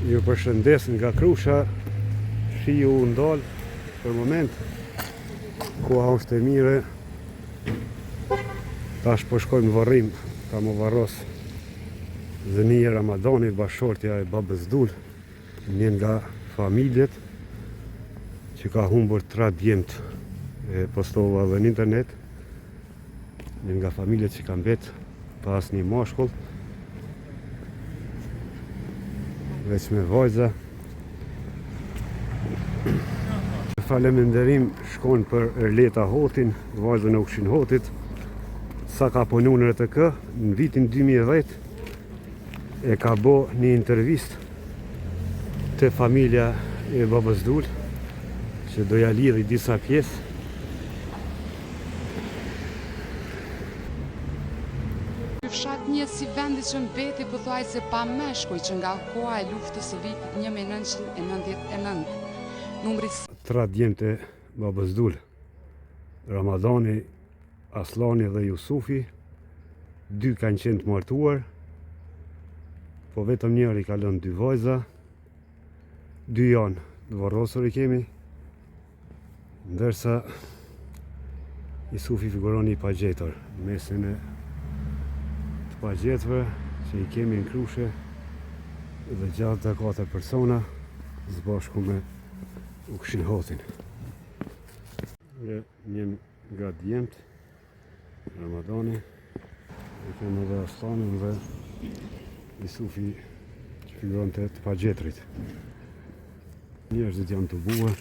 Ju përshëndes nga Krusha, shiu u ndal për moment, koha është e mire, tash po shkojmë në varrim, ka më varros Zënia Ramadani, bashortja e babës Dul, një nga familjet që ka humbur 3 djemt, e postova edhe në internet, një nga familjet që ka mbet pas një mashkull, veç me vajza. Faleminderim shkon për Erleta Hotin, vajzën e Ukshin Hotit, sa ka punu në RTK, në vitin 2010, e ka bo një intervist të familja e babës Dul, që doja lidhi disa pjesë. Fshat një si vendi që mbeti pothuajse pa meshkuj që nga koha e luftës së vitit 1999. Numri 3 djemtë e babës Dul, Ramadani, Aslani dhe Jusufi, 2 kanë qenë të martuar, po vetëm njëri ka lënë 2 vajza, 2 janë të varrosur i kemi, ndërsa Jusufi figuron i pagjetur, mesin e të pagjetëve që i kemi në Krushe, dhe gjatë të 4 persona, zbashku me Ukshin Hotin. Një nga djemt, Ramadani, e kemë edhe Aslanin dhe Jusufi që figuron të pagjetrit. Njerëzit janë të buar,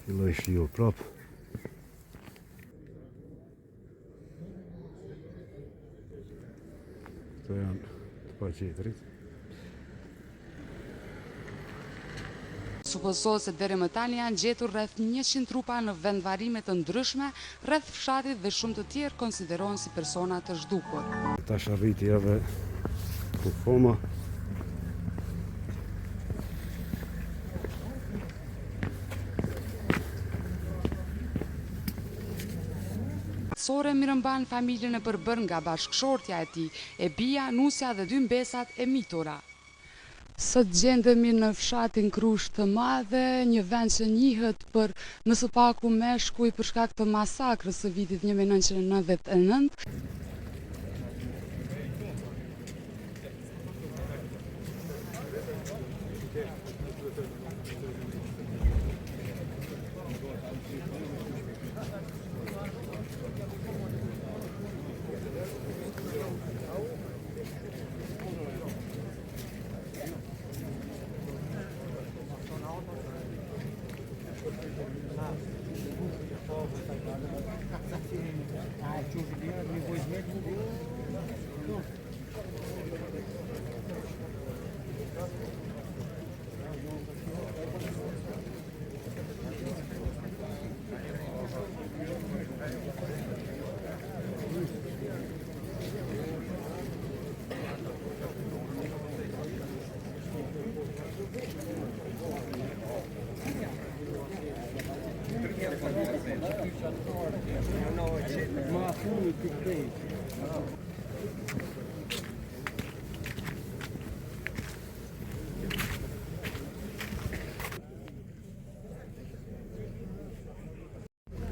filloj shiu prapë. Këto janë të pagjetrit. Supozohet se deri më tani janë gjetur rreth 100 trupa në vendvarrime të ndryshme rreth fshatit dhe shumë të tjerë konsiderohen si persona të zhdukur. Tash arriti edhe Kufoma. Sore mirëmban familjen e përbër nga bashkëshortja e tij, e bija, nusja dhe 2 mbesat e mitura. Sot gjendemi në fshatin Krush të Madhe, një vend që njihet për në së paku meshkuj për shkak të masakrës së vitit 1999.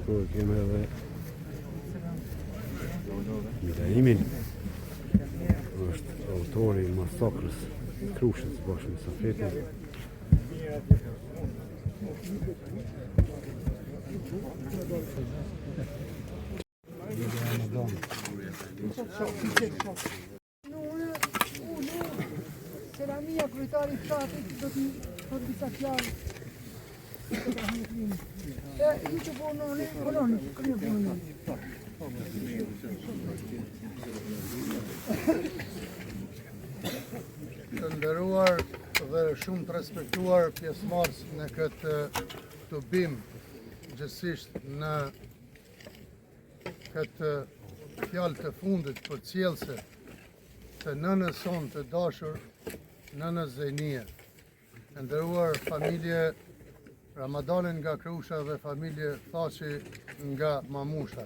Këtu kemi edhe Miraimin, është autori i masakrës Krushës bashkë me Safetin. Selamia kryetari i fshatit do t'i thotë disa fjalë. Ju që punoni, këni punoni. Të nderuar dhe shumë të respektuar pjesëmarrës në këtë tubim, gjithsesisht në këtë fjalë të fundit për cilëse të nënës sonë të dashur, nënës Zenia. Nderuar familje Ramadanin nga Krusha dhe familje Thaçi nga Mamusha.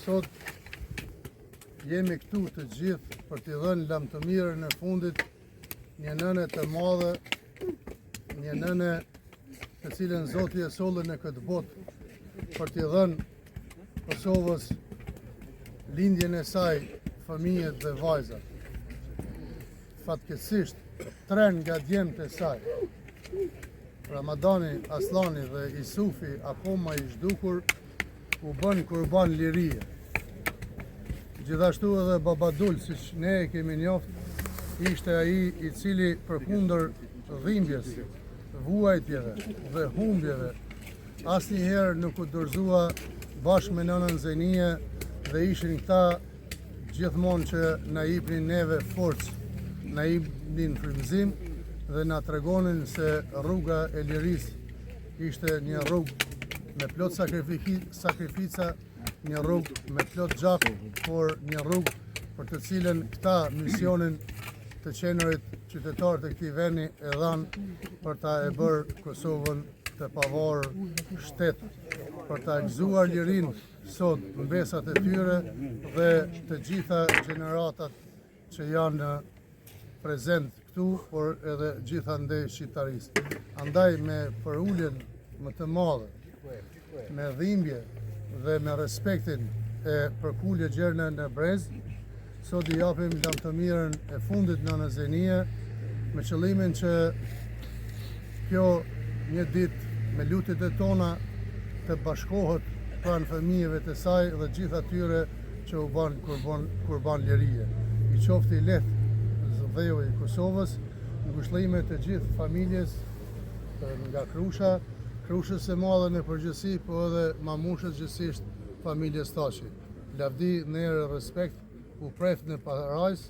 Sot jemi këtu të gjithë për t'i dhënë lamtëmirën e fundit një nëne të madhe, një nëne të cilën Zoti e solli në këtë botë për t'i dhënë Kosovës lindjen e saj, fëmijët dhe vajzat. Fatkeqësisht, 3 nga djemtë e saj, Ramadani, Aslani dhe Isufi, akoma i zhdukur, u bën kurban lirie. Gjithashtu edhe Babadul, siç ne e kemi njoft, ishte ai i cili përkundër dhimbjes, vuajtjeve dhe humbjeve, asnjëherë nuk u dorëzua bashkë me nënën Zenie dhe ishin këta gjithmonë që na jepnin neve forcë, na jepnin frymëzim dhe na tregonin se rruga e lirisë ishte një rrugë me plot sakrifica, një rrugë me plot gjak, por një rrugë për të cilën këta misionin të qenurit qytetarë të këtij vendi e dhanë për ta e bërë Kosovën të pavarur shtet, për ta gëzuar lirinë sot mbesat e tyre dhe të gjitha gjeneratat që janë prezent këtu, por edhe gjithandej shqiptarisë. Andaj me përuljen më të madhe, me dhimbje dhe me respektin e përkulje gjerne në brez, sot i japim lamtëmirën e fundit në Zenie, me qëllimin që kjo një ditë me lutjet e tona të bashkohet pranë fëmijëve të saj dhe gjithë atyre që u ban kurban lirie. I qofti lehtë zëdheu i Kosovës, ngushëllime të gjithë familjes nga Krusha, Krushës së madhe në përgjithësi, po edhe mamushës gjithësisht familjes Tashi. Lavdi, nere, respekt, u preft në parajs,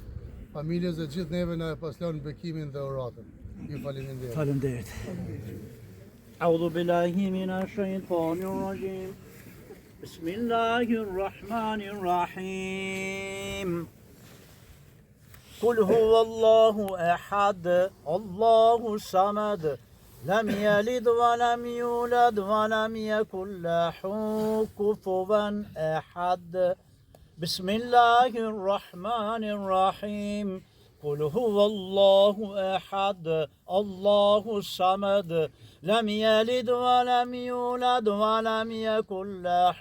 familjes dhe gjithë neve na e paslon bekimin dhe uratën. Ju faleminderit. Faleminderit. أعوذ بالله من الشيطان الرجيم بسم الله الرحمن الرحيم قل هو الله أحد الله الصمد لم يلد ولم يولد ولم يكن له كفوا أحد بسم الله الرحمن الرحيم قل هو الله أحد الله الصمد لم يلد ولم يولد ولم يكن له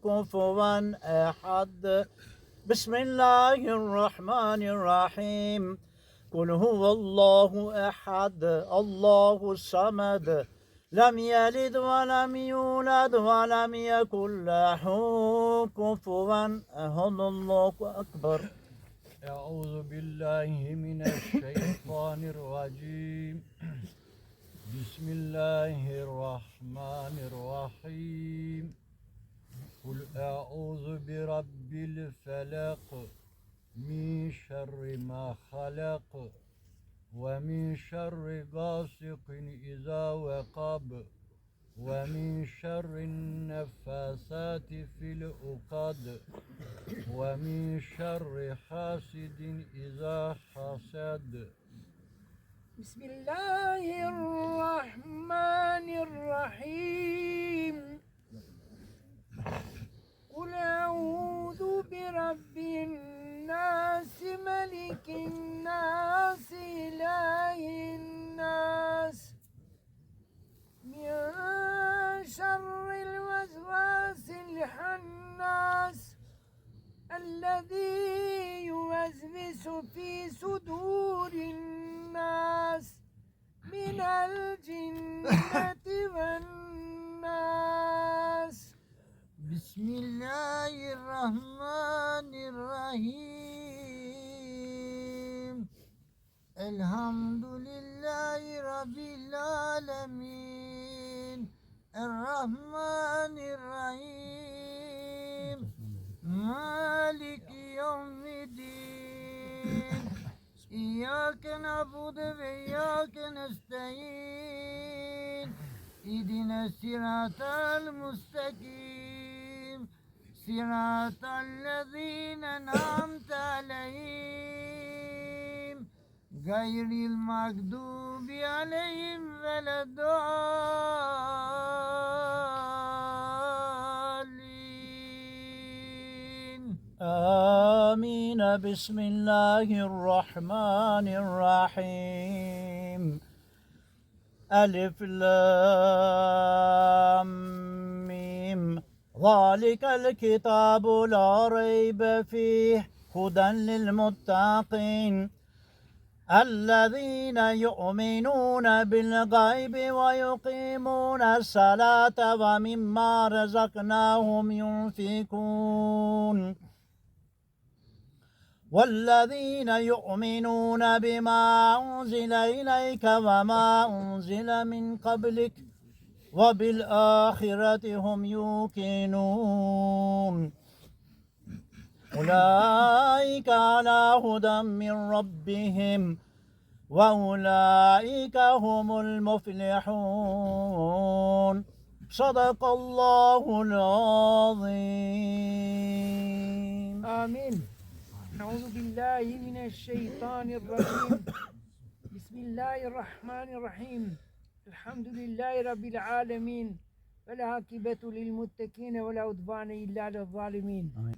كفوا أحد بسم الله الرحمن الرحيم قل هو الله أحد الله الصمد لم يلد ولم يولد ولم يكن له كفوا أحد الله أكبر أعوذ بالله من الشيطان الرجيم بسم الله الرحمن الرحيم قل أعوذ برب الفلق من شر ما خلق ومن شر غاسق إذا وقب ومن شر النفاثات في العقد ومن شر حاسد إذا حسد بسم الله الرحمن الرحيم قل أعوذ برب الناس ملك الناس إله الناس من شر الوسواس الخناس الذي يوسوس في صدور الناس من الجنة والناس بسم الله الرحمن الرحيم الحمد لله رب العالمين الرحمن الرحيم مالك يوم الدين إياك نعبد وإياك نستعين اهدنا الصراط المستقيم صراط الذين أنعمت عليهم غير المغضوب عليهم ولا الضالين آمين بسم الله الرحمن الرحيم ألف لام ميم ذلك الكتاب لا ريب فيه هدى للمتقين الذين يؤمنون بالغيب ويقيمون الصلاة ومما رزقناهم ينفقون والذين يؤمنون بما أنزل إليك وما أنزل من قبلك وبالآخرة هم يوقنون أولئك على هدى من ربهم وأولئك هم المفلحون صدق الله العظيم آمين. أعوذ بالله من الشيطان الرجيم. بسم الله الرحمن الرحيم. الحمد لله رب العالمين والعاقبة للمتقين ولا عدوان إلا على الظالمين.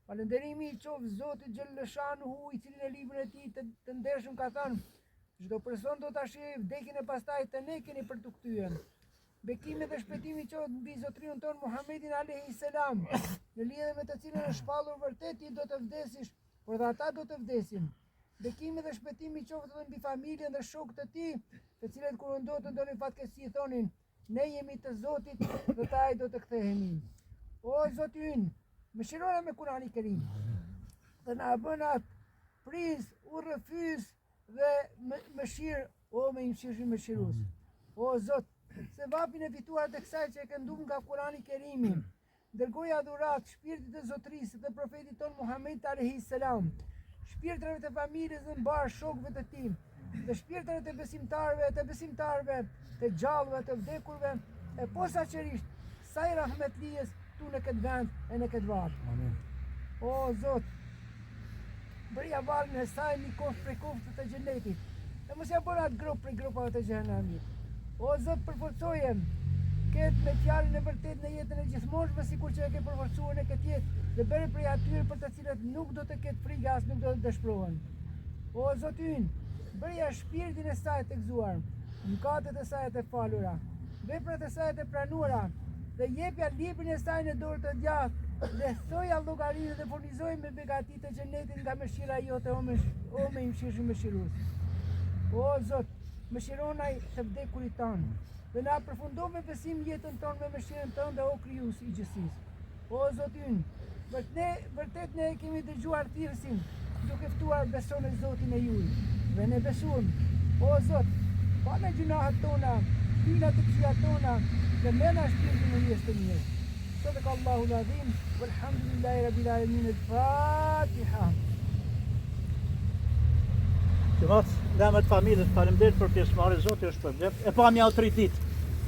Falënderimi i qoftë Zotit Gjellëshanuhu, i cili në librin e tij të ndershëm ka thënë: çdo person do ta shihë vdekjen e pastaj të ne keni për të kthyer. Bekimi dhe shpëtimi qoftë mbi Zotrin ton Muhammedin alayhi salam, në lidhje me të cilën është shpallur vërtet ti do të vdesish, por dhe ata do të vdesin. Bekimi dhe shpëtimi qoftë edhe mbi familjen dhe shokët e tij, të cilët kur ndodhet të ndonin fatkeqësi thonin: ne jemi të Zotit dhe të ai do të kthehemi. O Zoti ynë, mëshirona me Kur'anin Kerim dhe na bën atë priz, urrëfyz dhe mëshirë, o me mëshirë mëshirues. O Zot, se vapin e fituar të kësaj që e këndum nga Kur'ani Kerimi, dërgoja dhurat shpirtit të zotrisë dhe profetit ton Muhammed alayhi salam, shpirtrave të familjes dhe mbar shokëve të tij, dhe shpirtrave të besimtarëve, të gjallëve, të vdekurve, e posaçërisht saj rahmetlijes tu në këtë vend e në këtë varë. O Zot, bërja varën e saj një kofë prej kofëve të xhenetit, e mos ja bërë atë grup prej grupave të xhenemit. O Zot, përforcoje këtë me fjalën e vërtet në jetën e gjithmoshme, sikur që e ke përforcuar në këtë jetë, dhe bëre prej atyre për të cilët nuk do të ketë frikë as nuk do të dëshpërohen. O Zot ynë, bërja shpirtin e saj të gëzuar, mëkatet e saj të falura, veprat e saj të pranuara, dhe jepja librin e saj në dorë të djathtë, dhe thoja llogarinë dhe furnizoj me begati të xhenetit nga mëshira jote, o me mëshirë mëshirues. O Zot, mëshironaj të vdekurit tanë, dhe na përfundo me besim jetën tonë me mëshirën tënde, o krijues i gjithësisë. O Zot ynë, vërtet ne kemi dëgjuar thirrsin, duke ftuar beson në Zotin e juaj, dhe ne besojmë. O Zot, pa në gjunahet tona, hyna të këqijat tona, dhe mena shpirtin në njës të mirë. Sadaka Allahu l-Azim, walhamdulillahi rabbil alamin, al-Fatiha. Qëmat, dhe me të familjet, faleminderit për pjesëmarrjen, Zoti është shpërblet. E pamja autoritet.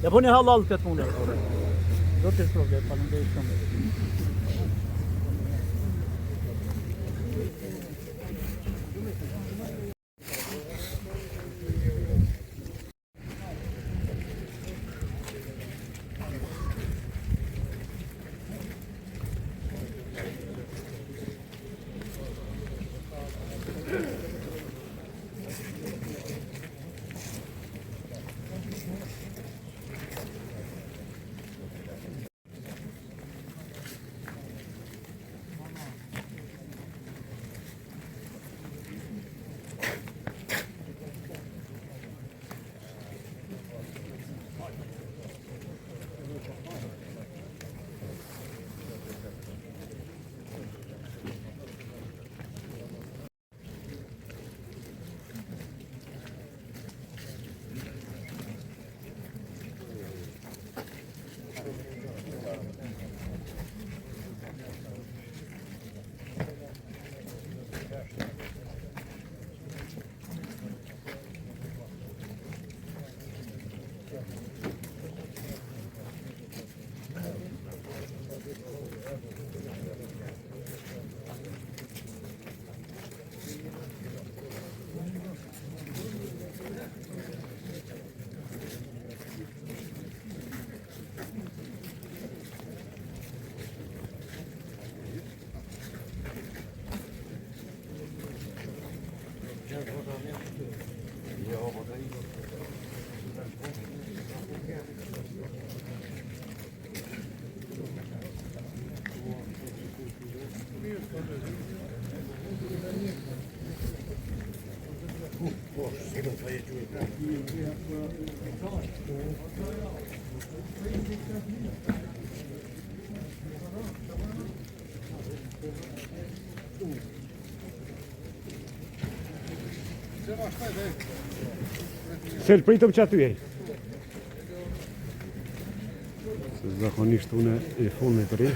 E bëni halal këtë punë. Zoti është shpërblet, faleminderit shumë. Sel, pritëm që aty e. Se zakonisht unë e fundit të ri.